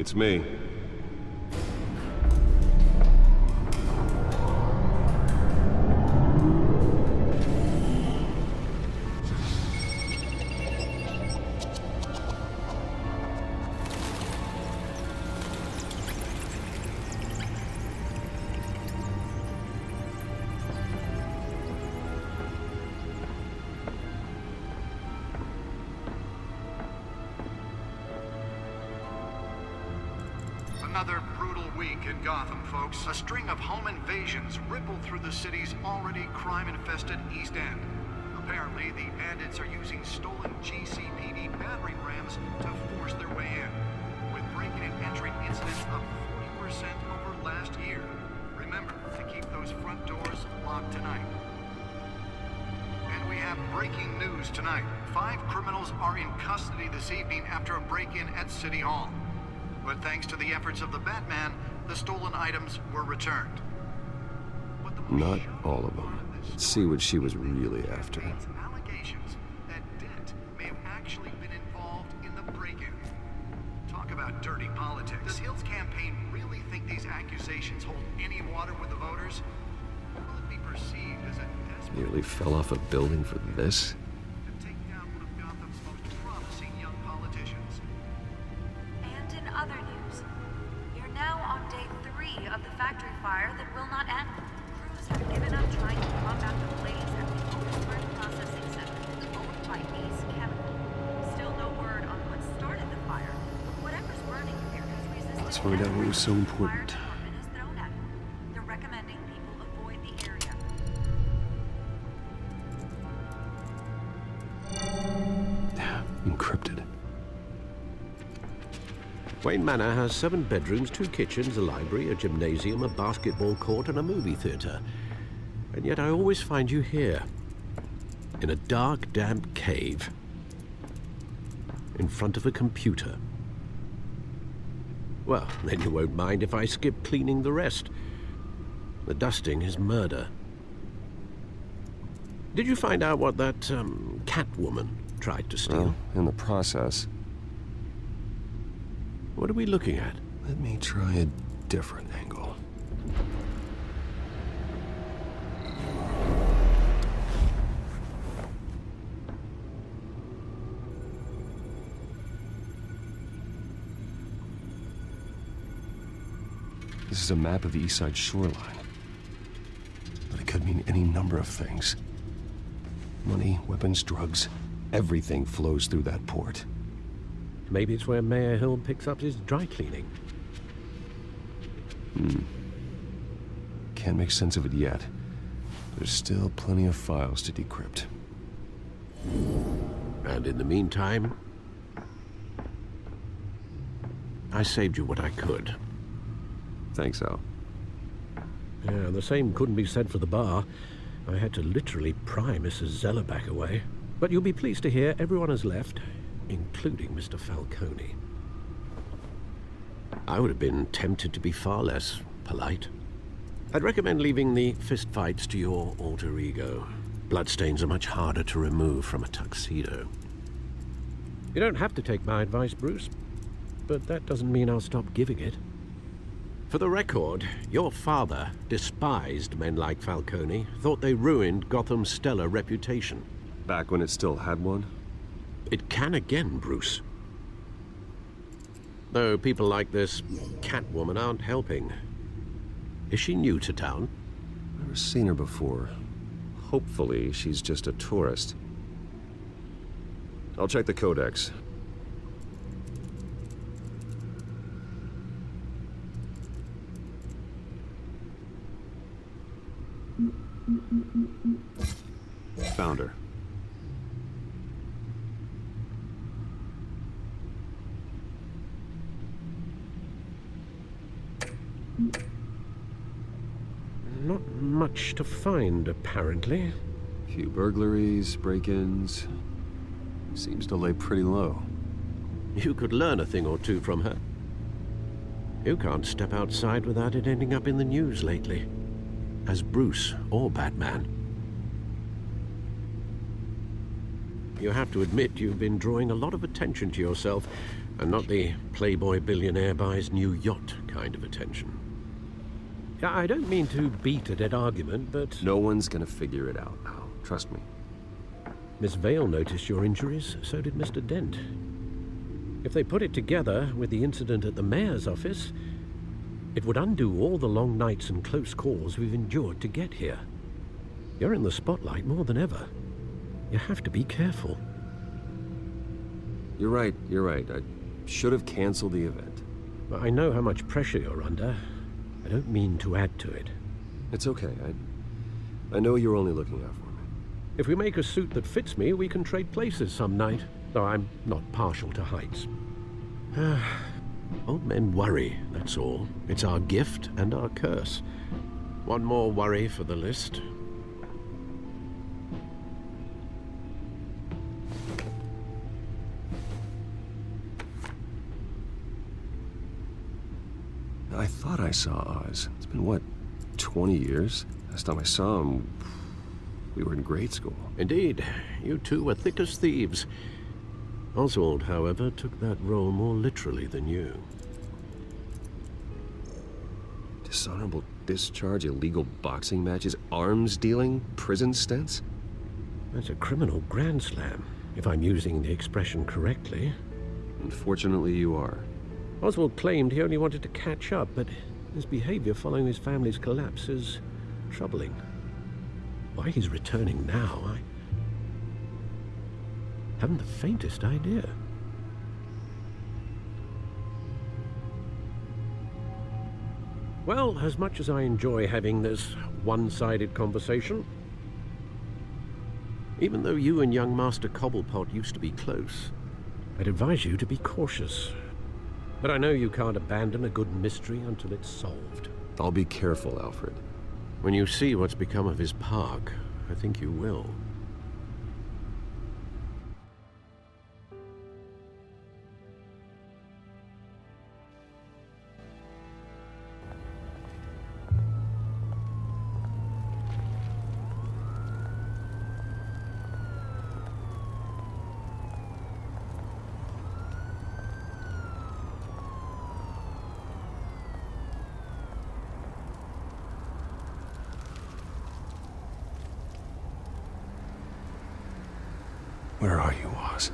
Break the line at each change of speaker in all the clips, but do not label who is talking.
It's me.
Another brutal week in Gotham, folks. A string of home invasions rippled through the city's already crime-infested East End. Apparently, the bandits are using stolen GCPD battering rams to force their way in, with breaking and entering incidents up 40% over last year. Remember to keep those front doors locked tonight. And we have breaking news tonight. 5 criminals are in custody this evening after a break-in at City Hall. But thanks to the efforts of the Batman, the stolen items were returned.
Not all of them. Let's see what she was really after.
Allegations that Dent may have actually been involved in the break-in. Talk about dirty politics. Does Hill's campaign really think these accusations hold any water with the voters? Will it be perceived as a desperate...
Nearly fell off a building for this?
to take down one of Gotham's most promising young politicians?
And in other news, you're now on day 3 of the factory fire that will not end. Crews have given up trying to combat the blaze at the Otisburg Processing Center, owned by Ace Chemical. Still no word on what started the fire. Whatever's burning here has resisted.
Let's find out what was so important.
The fire department has thrown at it. They're recommending people avoid the area.
Encrypted.
Wayne Manor has 7 bedrooms, 2 kitchens, a library, a gymnasium, a basketball court, and a movie theater. And yet I always find you here, in a dark, damp cave, in front of a computer. Well, then you won't mind if I skip cleaning the rest. The dusting is murder. Did you find out what that, Catwoman tried to steal?
Well, in the process.
What are we looking at?
Let me try a different angle. This is a map of the East Side shoreline. But it could mean any number of things. Money, weapons, drugs, everything flows through that port.
Maybe it's where Mayor Hill picks up his dry cleaning.
Can't make sense of it yet. There's still plenty of files to decrypt.
And in the meantime, I saved you what I could.
Thanks, Al.
Yeah, the same couldn't be said for the bar. I had to literally pry Mrs. Zellerback away. But you'll be pleased to hear everyone has left, including Mr. Falcone. I would have been tempted to be far less polite. I'd recommend leaving the fistfights to your alter ego. Bloodstains are much harder to remove from a tuxedo. You don't have to take my advice, Bruce, but that doesn't mean I'll stop giving it. For the record, your father despised men like Falcone, thought they ruined Gotham's stellar reputation.
Back when it still had one?
It can again, Bruce. Though people like this Catwoman aren't helping. Is she new to town?
Never seen her before. Hopefully, she's just a tourist. I'll check the codex. Found her.
Not much to find, apparently.
Few burglaries, break-ins. Seems to lay pretty low.
You could learn a thing or two from her. You can't step outside without it ending up in the news lately. As Bruce or Batman. You have to admit you've been drawing a lot of attention to yourself, And not the playboy billionaire buys new yacht kind of attention. Yeah, I don't mean to beat a dead argument, but...
No one's gonna figure it out now. Trust me.
Miss Vale noticed your injuries, so did Mr. Dent. If they put it together with the incident at the mayor's office, it would undo all the long nights and close calls we've endured to get here. You're in the spotlight more than ever. You have to be careful.
You're right. I should have canceled the event.
I know how much pressure you're under. I don't mean to add to it.
It's okay. I know you're only looking out for me.
If we make a suit that fits me, we can trade places some night. Though I'm not partial to heights. Old men worry, that's all. It's our gift and our curse. One more worry for the list.
I thought I saw Oz. It's been, what, 20 years? Last time I saw him, we were in grade school.
Indeed, you two were thick as thieves. Oswald, however, took that role more literally than you.
Dishonorable discharge, illegal boxing matches, arms dealing, prison stints?
That's a criminal grand slam, if I'm using the expression correctly.
Unfortunately, you are.
Oswald claimed he only wanted to catch up, but his behavior following his family's collapse is troubling. Why he's returning now, I haven't the faintest idea. Well, as much as I enjoy having this one-sided conversation, even though you and young Master Cobblepot used to be close, I'd advise you to be cautious. But I know you can't abandon a good mystery until it's solved.
I'll be careful, Alfred.
When you see what's become of his park, I think you will.
Where are you, Oz?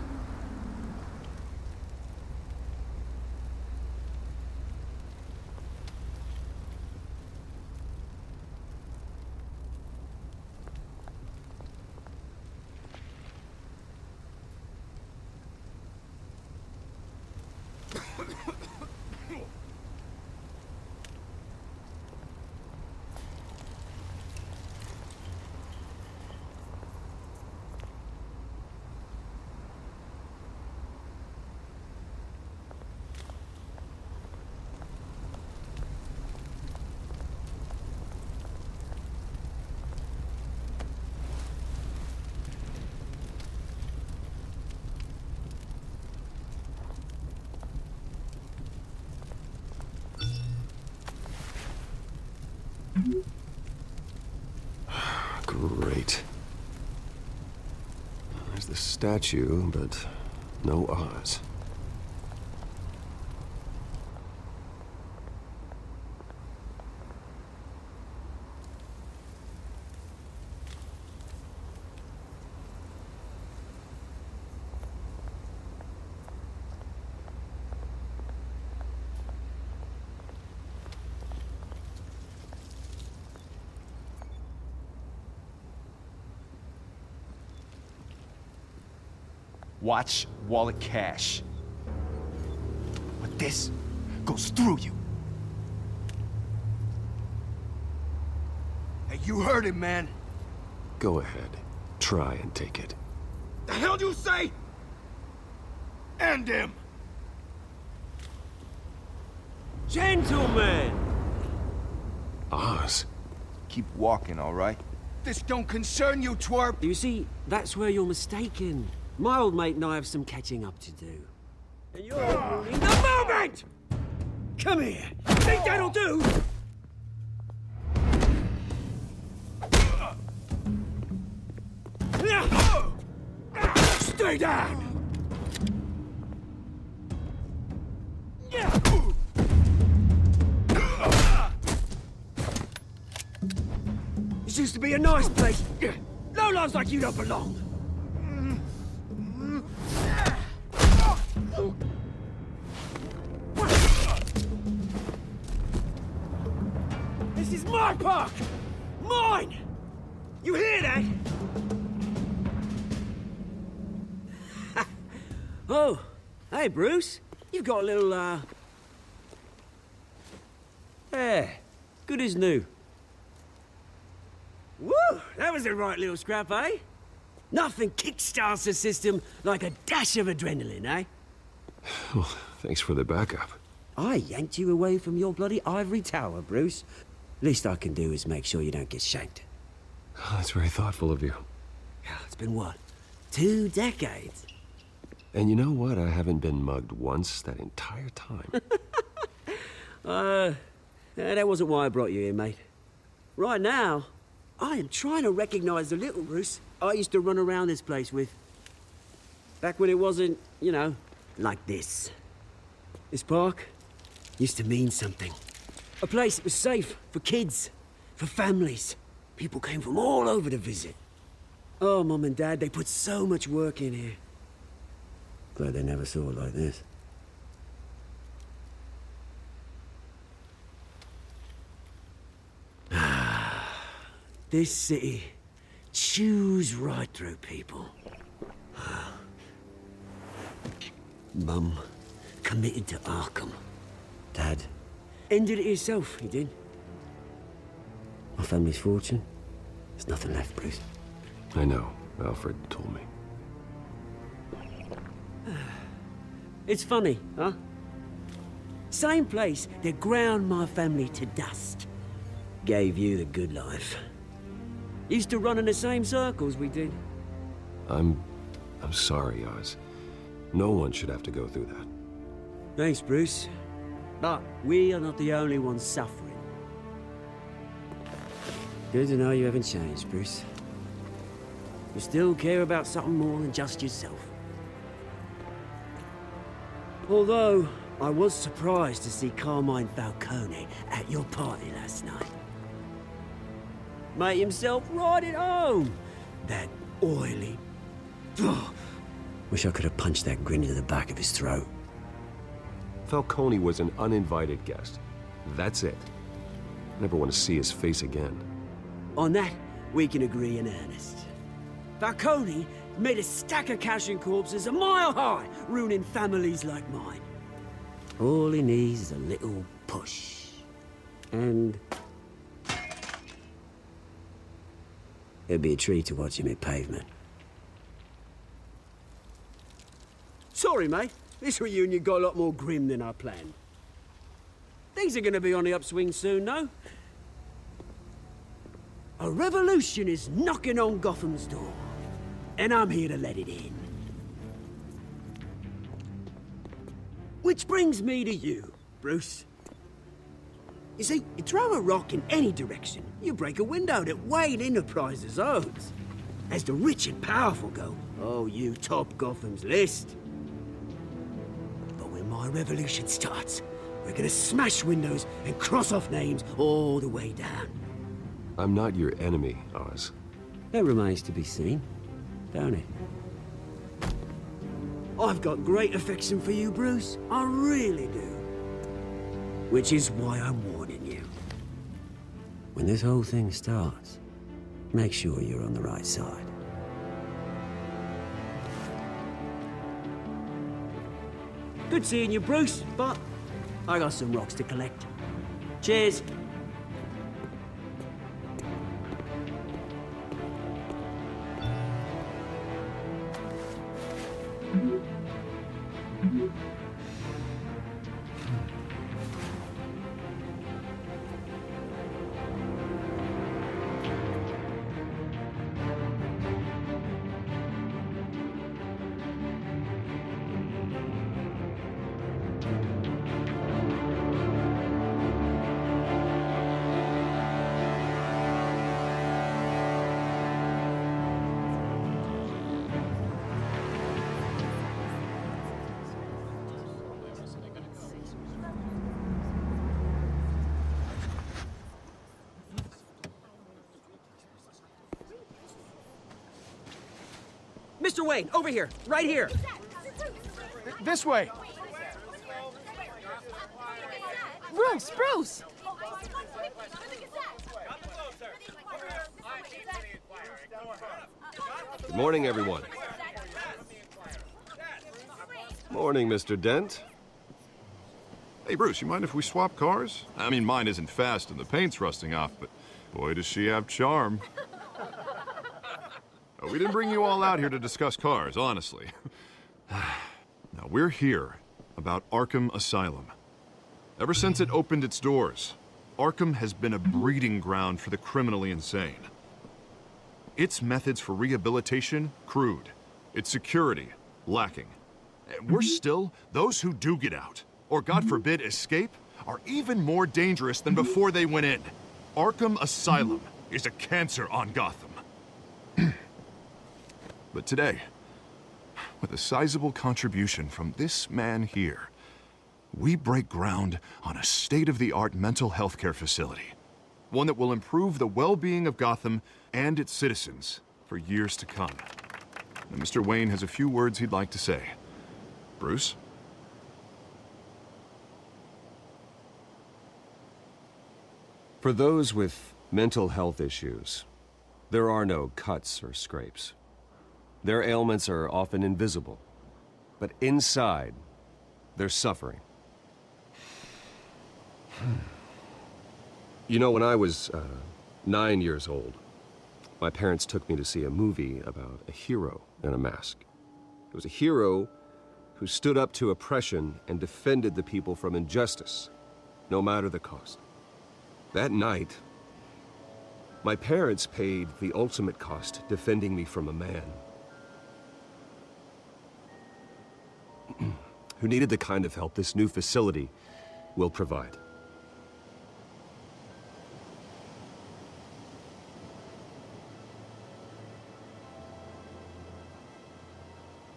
Great. There's the statue, but no Oz.
Watch wallet cash. But this goes through you. Hey, you heard him, man.
Go ahead. Try and take it.
The hell do you say? End him.
Gentlemen!
Oz?
Keep walking, all right? This don't concern you, twerp.
You see, that's where you're mistaken. My old mate and I have some catching up to do. And you're ruining the moment! Come here! Think that'll do? Stay down! This used to be a nice place. Lowlifes like you don't belong. This is my park! Mine! You hear that? Oh, hey, Bruce. You've got a little, Yeah, good as new. Woo! That was a right little scrap, eh? Nothing kickstarts the system like a dash of adrenaline, eh?
Well, thanks for the backup.
I yanked you away from your bloody ivory tower, Bruce. Least I can do is make sure you don't get shanked.
Oh, that's very thoughtful of you.
It's been what? 2 decades?
And you know what? I haven't been mugged once that entire time.
That wasn't why I brought you here, mate. Right now, I am trying to recognize the little Bruce I used to run around this place with. Back when it wasn't, you know, like this. This park used to mean something. A place that was safe for kids, for families. People came from all over to visit. Oh, Mum and Dad, they put so much work in here. Glad they never saw it like this. This city chews right through people. Mum committed to Arkham. Dad ended it himself, he did. My family's fortune, there's nothing left, Bruce.
I know. Alfred told me.
It's funny, huh? Same place that ground my family to dust gave you the good life. Used to run in the same circles we did.
I'm sorry, Oz. No one should have to go through that.
Thanks, Bruce. But we are not the only ones suffering. Good to know you haven't changed, Bruce. You still care about something more than just yourself. Although, I was surprised to see Carmine Falcone at your party last night. Made himself right at home. That oily... Ugh. Wish I could have punched that grin into the back of his throat.
Falcone was an uninvited guest. That's it. Never want to see his face again.
On that, we can agree in earnest. Falcone made a stack of cash and corpses a mile high, ruining families like mine. All he needs is a little push. And... it'd be a treat to watch him hit pavement. Sorry, mate. This reunion got a lot more grim than I planned. Things are gonna be on the upswing soon, no? A revolution is knocking on Gotham's door. And I'm here to let it in. Which brings me to you, Bruce. You see, you throw a rock in any direction, you break a window that Wayne Enterprises owns. As the rich and powerful go, oh, you top Gotham's list. But when my revolution starts, we're gonna smash windows and cross off names all the way down.
I'm not your enemy, Oz.
That remains to be seen, don't it? I've got great affection for you, Bruce. I really do. Which is why I'm warning you. When this whole thing starts, make sure you're on the right side. Good seeing you, Bruce, but I got some rocks to collect. Cheers. Mr. Wayne, over here, right here.
This way.
Bruce!
Good morning, everyone. Morning, Mr. Dent.
Hey, Bruce, you mind if we swap cars? I mean, mine isn't fast and the paint's rusting off, but boy, does she have charm. We didn't bring you all out here to discuss cars, honestly. Now, we're here about Arkham Asylum. Ever since it opened its doors, Arkham has been a breeding ground for the criminally insane. Its methods for rehabilitation, crude. Its security, lacking. And worse still, those who do get out, or God forbid escape, are even more dangerous than before they went in. Arkham Asylum is a cancer on Gotham. But today, with a sizable contribution from this man here, we break ground on a state-of-the-art mental health care facility. One that will improve the well-being of Gotham and its citizens for years to come. And Mr. Wayne has a few words he'd like to say. Bruce?
For those with mental health issues, there are no cuts or scrapes. Their ailments are often invisible, but inside, they're suffering. You know, when I was 9 years old, my parents took me to see a movie about a hero in a mask. It was a hero who stood up to oppression and defended the people from injustice, no matter the cost. That night, my parents paid the ultimate cost defending me from a man who needed the kind of help this new facility will provide.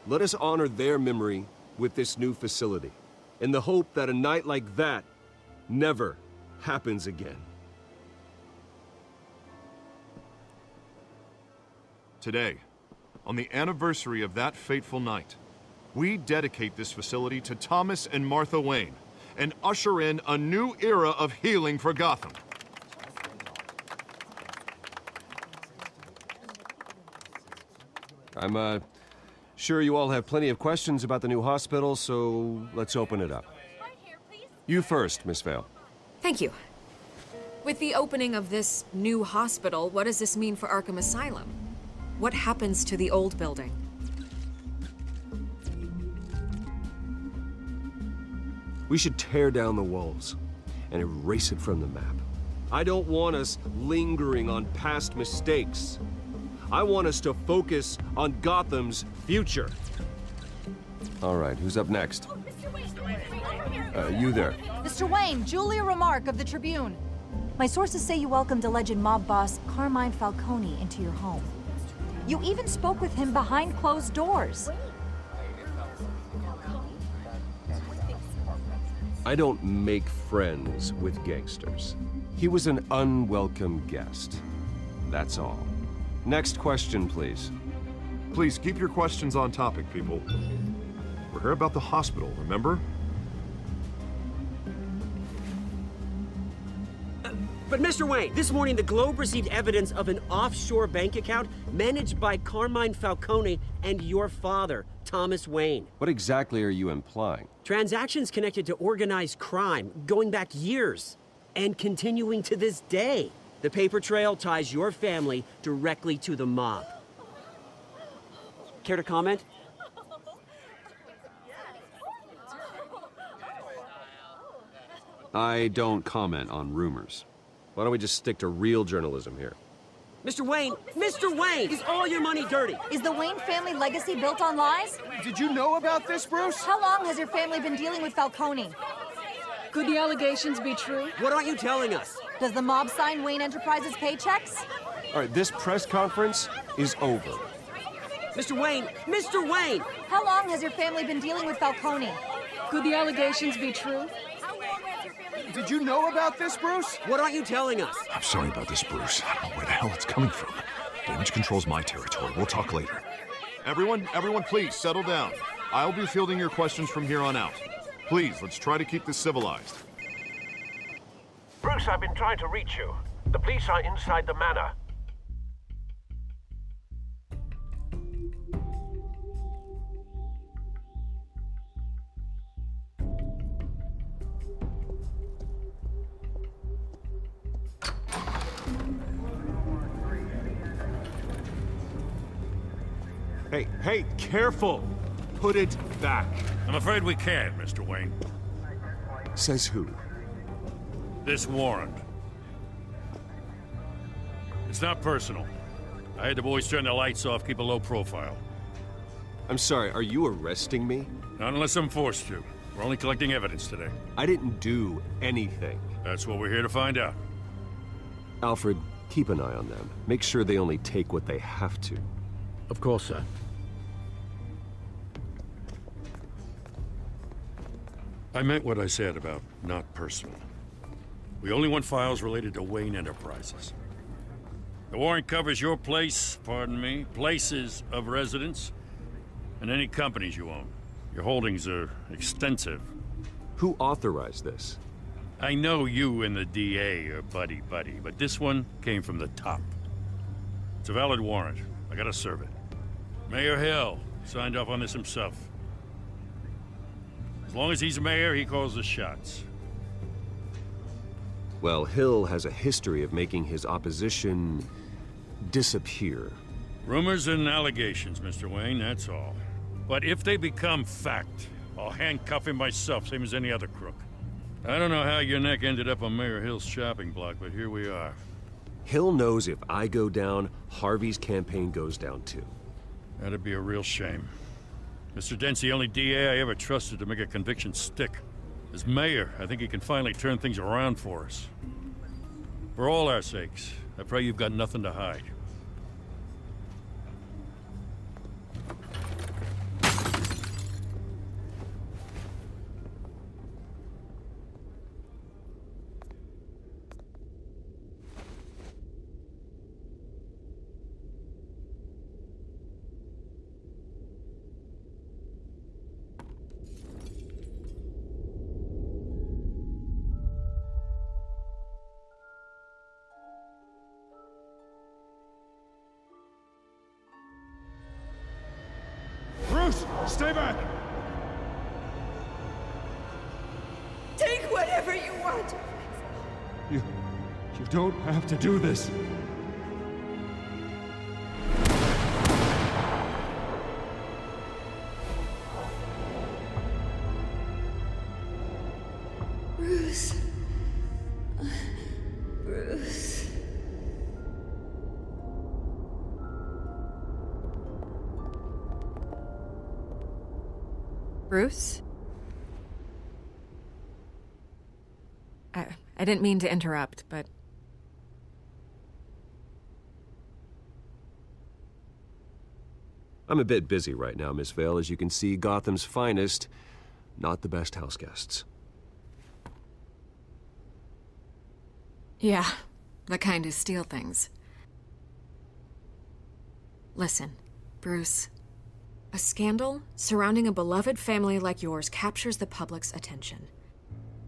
Let us honor their memory with this new facility, in the hope that a night like that never happens again.
Today, on the anniversary of that fateful night, we dedicate this facility to Thomas and Martha Wayne and usher in a new era of healing for Gotham.
I'm sure you all have plenty of questions about the new hospital, so let's open it up. You first, Miss Vale.
Thank you. With the opening of this new hospital, what does this mean for Arkham Asylum? What happens to the old building?
We should tear down the walls and erase it from the map. I don't want us lingering on past mistakes. I want us to focus on Gotham's future. All right, who's up next? You there.
Mr. Wayne, Julia Remark of the Tribune. My sources say you welcomed alleged mob boss Carmine Falcone into your home. You even spoke with him behind closed doors.
I don't make friends with gangsters. He was an unwelcome guest. That's all. Next question, please.
Please keep your questions on topic, people. We're here about the hospital, remember?
But Mr. Wayne, this morning the Globe received evidence of an offshore bank account managed by Carmine Falcone and your father, Thomas Wayne.
What exactly are you implying?
Transactions connected to organized crime, going back years, and continuing to this day. The paper trail ties your family directly to the mob. Care to comment?
I don't comment on rumors. Why don't we just stick to real journalism here?
Mr. Wayne, is all your money dirty?
Is the Wayne family legacy built on lies?
Did you know about this, Bruce?
How long has your family been dealing with Falcone?
Could the allegations be true?
What aren't you telling us?
Does the mob sign Wayne Enterprises paychecks?
All right, this press conference is over.
Mr. Wayne!
How long has your family been dealing with Falcone?
Could the allegations be true?
Did you know about this, Bruce?
What aren't you telling us?
I'm sorry about this, Bruce. I don't know where the hell it's coming from. Damage control's my territory. We'll talk later. Everyone, please, settle down. I'll be fielding your questions from here on out. Please, let's try to keep this civilized.
Bruce, I've been trying to reach you. The police are inside the manor.
Hey, careful! Put it back.
I'm afraid we can't, Mr. Wayne.
Says who?
This warrant. It's not personal. I had the boys turn the lights off, keep a low profile.
I'm sorry, are you arresting me?
Not unless I'm forced to. We're only collecting evidence today.
I didn't do anything.
That's what we're here to find out.
Alfred, keep an eye on them. Make sure they only take what they have to.
Of course, sir.
I meant what I said about not personal. We only want files related to Wayne Enterprises. The warrant covers your place, pardon me, places of residence, and any companies you own. Your holdings are extensive.
Who authorized this?
I know you and the DA are buddy-buddy, but this one came from the top. It's a valid warrant. I gotta serve it. Mayor Hill signed off on this himself. As long as he's mayor, he calls the shots.
Well, Hill has a history of making his opposition disappear.
Rumors and allegations, Mr. Wayne, that's all. But if they become fact, I'll handcuff him myself, same as any other crook. I don't know how your neck ended up on Mayor Hill's shopping block, but here we are.
Hill knows if I go down, Harvey's campaign goes down too.
That'd be a real shame. Mr. Dent's the only DA I ever trusted to make a conviction stick. As mayor, I think he can finally turn things around for us. For all our sakes, I pray you've got nothing to hide.
Bruce, stay back!
Take whatever you want.
You don't have to do this.
Bruce. Bruce.
Bruce? I didn't mean to interrupt, but...
I'm a bit busy right now, Miss Vale. As you can see, Gotham's finest, not the best house guests.
Yeah, the kind who steal things. Listen, Bruce. A scandal surrounding a beloved family like yours captures the public's attention.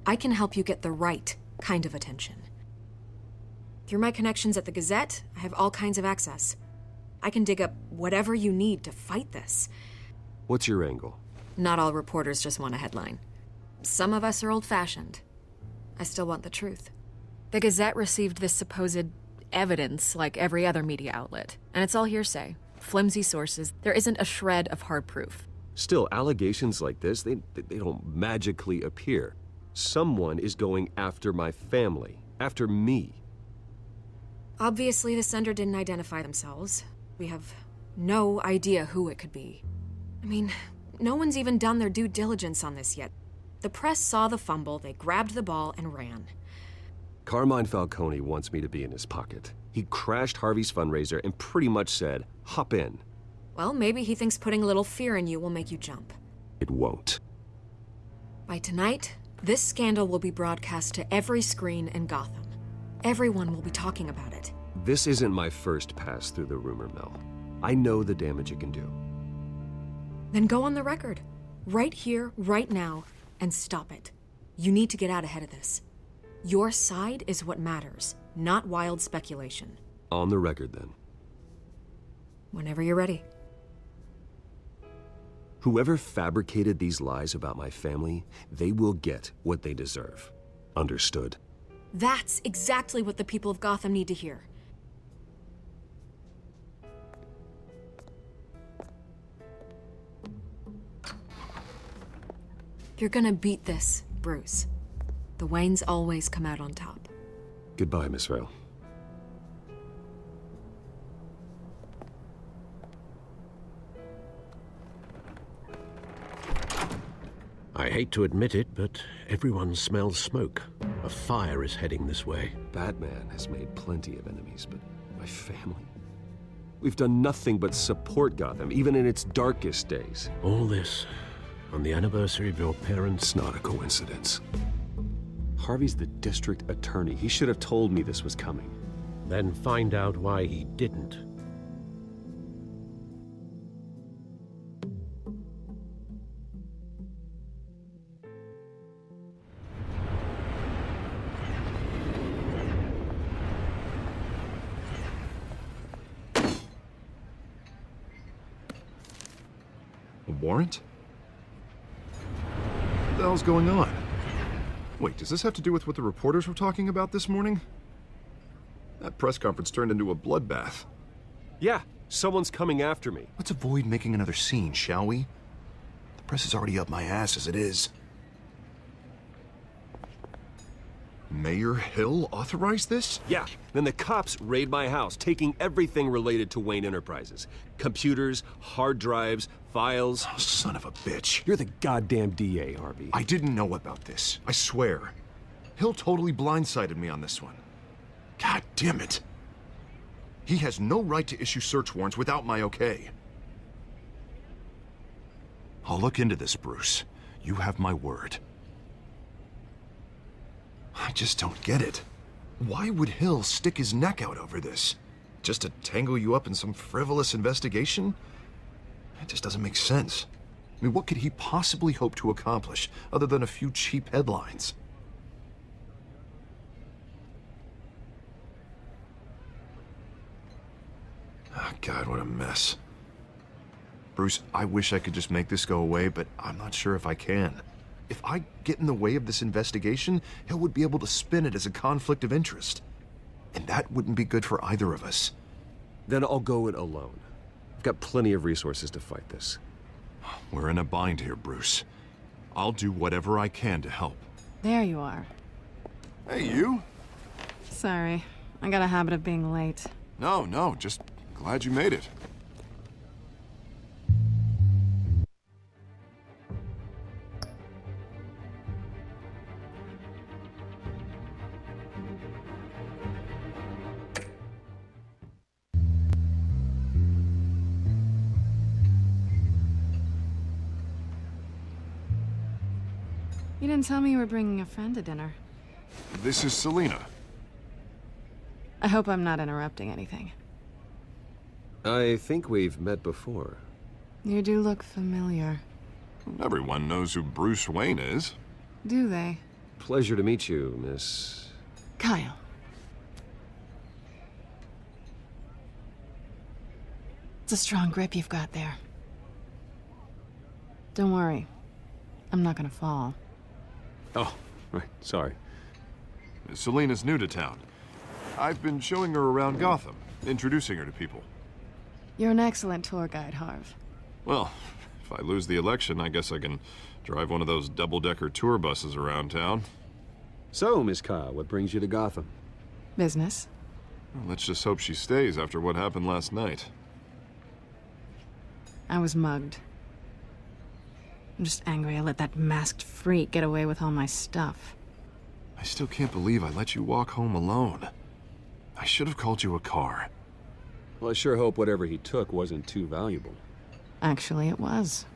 I can help you get the right kind of attention. Through my connections at the Gazette, I have all kinds of access. I can dig up whatever you need to fight this.
What's your angle?
Not all reporters just want a headline. Some of us are old-fashioned. I still want the truth. The Gazette received this supposed evidence like every other media outlet, and it's all hearsay. Flimsy sources. There isn't a shred of hard proof.
Still, allegations like this, they don't magically appear. Someone is going after my family, after me.
Obviously, the sender didn't identify themselves. We have no idea who it could be. I mean, no one's even done their due diligence on this yet. The press saw the fumble, they grabbed the ball and ran.
Carmine Falcone wants me to be in his pocket. He crashed Harvey's fundraiser and pretty much said, hop in.
Well, maybe he thinks putting a little fear in you will make you jump.
It won't.
By tonight, this scandal will be broadcast to every screen in Gotham. Everyone will be talking about it.
This isn't my first pass through the rumor mill. I know the damage it can do.
Then go on the record. Right here, right now, and stop it. You need to get out ahead of this. Your side is what matters, not wild speculation.
On the record, then.
Whenever you're ready.
Whoever fabricated these lies about my family, they will get what they deserve. Understood?
That's exactly what the people of Gotham need to hear. You're gonna beat this, Bruce. The Waynes always come out on top.
Goodbye, Miss Vale.
I hate to admit it, but everyone smells smoke. A fire is heading this way.
Batman has made plenty of enemies, but my family? We've done nothing but support Gotham, even in its darkest days.
All this on the anniversary of your parents'...
It's not a coincidence. Harvey's the district attorney. He should have told me this was coming.
Then find out why he didn't.
A warrant? What the hell's going on? Wait, does this have to do with what the reporters were talking about this morning? That press conference turned into a bloodbath.
Yeah, someone's coming after me.
Let's avoid making another scene, shall we? The press is already up my ass as it is. Mayor Hill authorized this?
Yeah, then the cops raid my house, taking everything related to Wayne Enterprises. Computers, hard drives, files.
Oh, son of a bitch.
You're the goddamn DA, Harvey.
I didn't know about this. I swear. Hill totally blindsided me on this one. God damn it. He has no right to issue search warrants without my okay. I'll look into this, Bruce. You have my word. I just don't get it. Why would Hill stick his neck out over this? Just to tangle you up in some frivolous investigation? It just doesn't make sense. I mean, what could he possibly hope to accomplish other than a few cheap headlines? Oh, God, what a mess. Bruce, I wish I could just make this go away, but I'm not sure if I can. If I get in the way of this investigation, Hill would be able to spin it as a conflict of interest. And that wouldn't be good for either of us.
Then I'll go it alone. I've got plenty of resources to fight this.
We're in a bind here, Bruce. I'll do whatever I can to help.
There you are.
Hey, you?
Sorry, I got a habit of being late.
No, just glad you made it.
You didn't tell me you were bringing a friend to dinner.
This is Selina.
I hope I'm not interrupting anything.
I think we've met before.
You do look familiar.
Everyone knows who Bruce Wayne is.
Do they?
Pleasure to meet you, Miss...
Kyle. It's a strong grip you've got there. Don't worry. I'm not gonna fall.
Oh, right, sorry.
Selina's new to town. I've been showing her around Gotham, introducing her to people.
You're an excellent tour guide, Harv.
Well, if I lose the election, I guess I can drive one of those double-decker tour buses around town.
So, Miss Kyle, what brings you to Gotham?
Business.
Well, let's just hope she stays after what happened last night.
I was mugged. I'm just angry I let that masked freak get away with all my stuff.
I still can't believe I let you walk home alone. I should have called you a car.
Well, I sure hope whatever he took wasn't too valuable.
Actually, it was.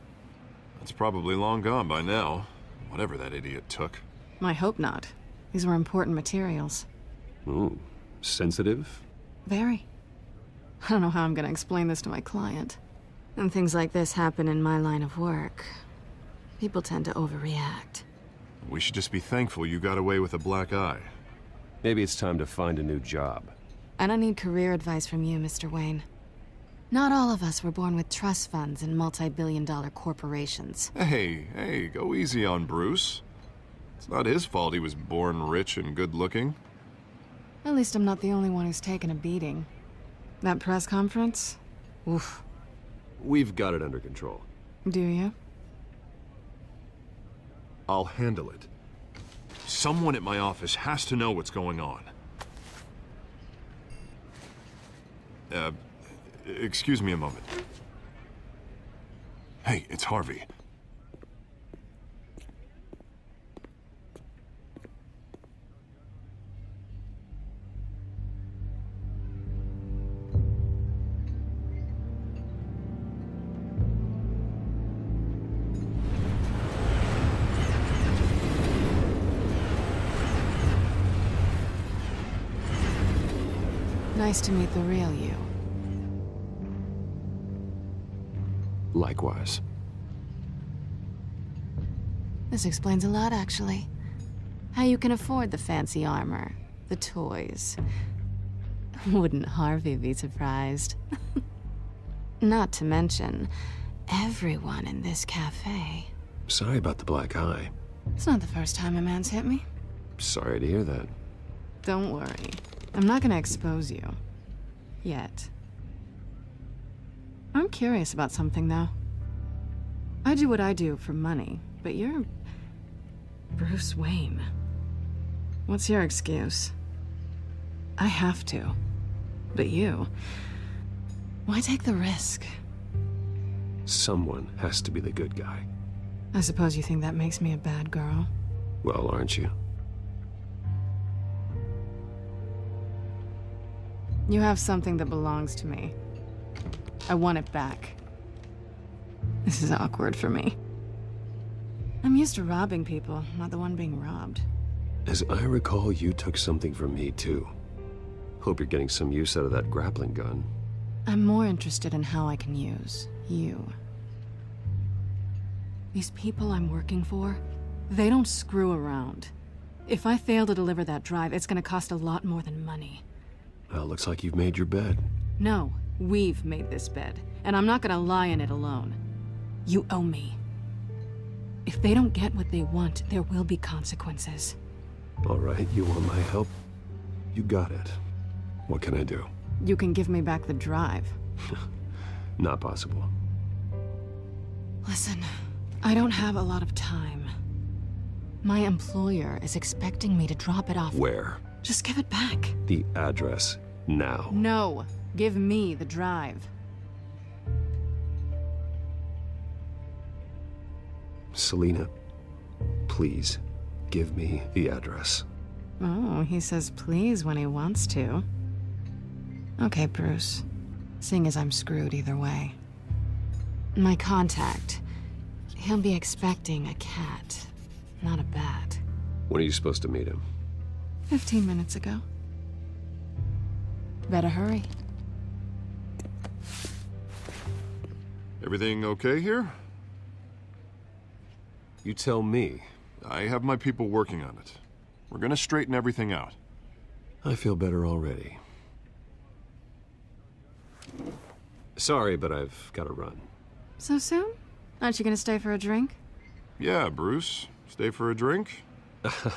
It's probably long gone by now, whatever that idiot took.
I hope not. These were important materials.
Ooh, sensitive?
Very. I don't know how I'm gonna explain this to my client. When things like this happen in my line of work, people tend to overreact.
We should just be thankful you got away with a black eye.
Maybe it's time to find a new job.
I don't need career advice from you, Mr. Wayne. Not all of us were born with trust funds and multi-billion-dollar corporations.
Hey, go easy on Bruce. It's not his fault he was born rich and good-looking.
At least I'm not the only one who's taken a beating. That press conference? Oof.
We've got it under control.
Do you?
I'll handle it. Someone at my office has to know what's going on. Excuse me a moment. Hey, it's Harvey.
Nice to meet the real you.
Likewise.
This explains a lot, actually. How you can afford the fancy armor, the toys. Wouldn't Harvey be surprised? Not to mention, everyone in this cafe.
Sorry about the black eye.
It's not the first time a man's hit me.
Sorry to hear that.
Don't worry. I'm not gonna expose you. Yet. I'm curious about something, though. I do what I do for money, but you're... Bruce Wayne. What's your excuse? I have to. But you... Why take the risk?
Someone has to be the good guy.
I suppose you think that makes me a bad girl.
Well, aren't you?
You have something that belongs to me. I want it back. This is awkward for me. I'm used to robbing people, not the one being robbed.
As I recall, you took something from me, too. Hope you're getting some use out of that grappling gun.
I'm more interested in how I can use you. These people I'm working for, they don't screw around. If I fail to deliver that drive, it's gonna cost a lot more than money.
Well, looks like you've made your bed.
No, we've made this bed, and I'm not gonna lie in it alone. You owe me. If they don't get what they want, there will be consequences.
All right, you want my help? You got it. What can I do?
You can give me back the drive.
Not possible.
Listen, I don't have a lot of time. My employer is expecting me to drop it off.
Where?
Just give it back.
The address, now.
No, give me the drive.
Selina, please, give me the address.
Oh, he says please when he wants to. Okay, Bruce. Seeing as I'm screwed either way. My contact, he'll be expecting a cat, not a bat.
When are you supposed to meet him?
15 minutes ago. Better hurry.
Everything okay here?
You tell me.
I have my people working on it. We're gonna straighten everything out.
I feel better already. Sorry, but I've got to run.
So soon? Aren't you gonna stay for a drink?
Yeah, Bruce. Stay for a drink?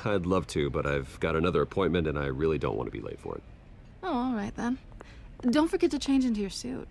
I'd love to, but I've got another appointment and I really don't want to be late for it.
Oh, all right then. Don't forget to change into your suit.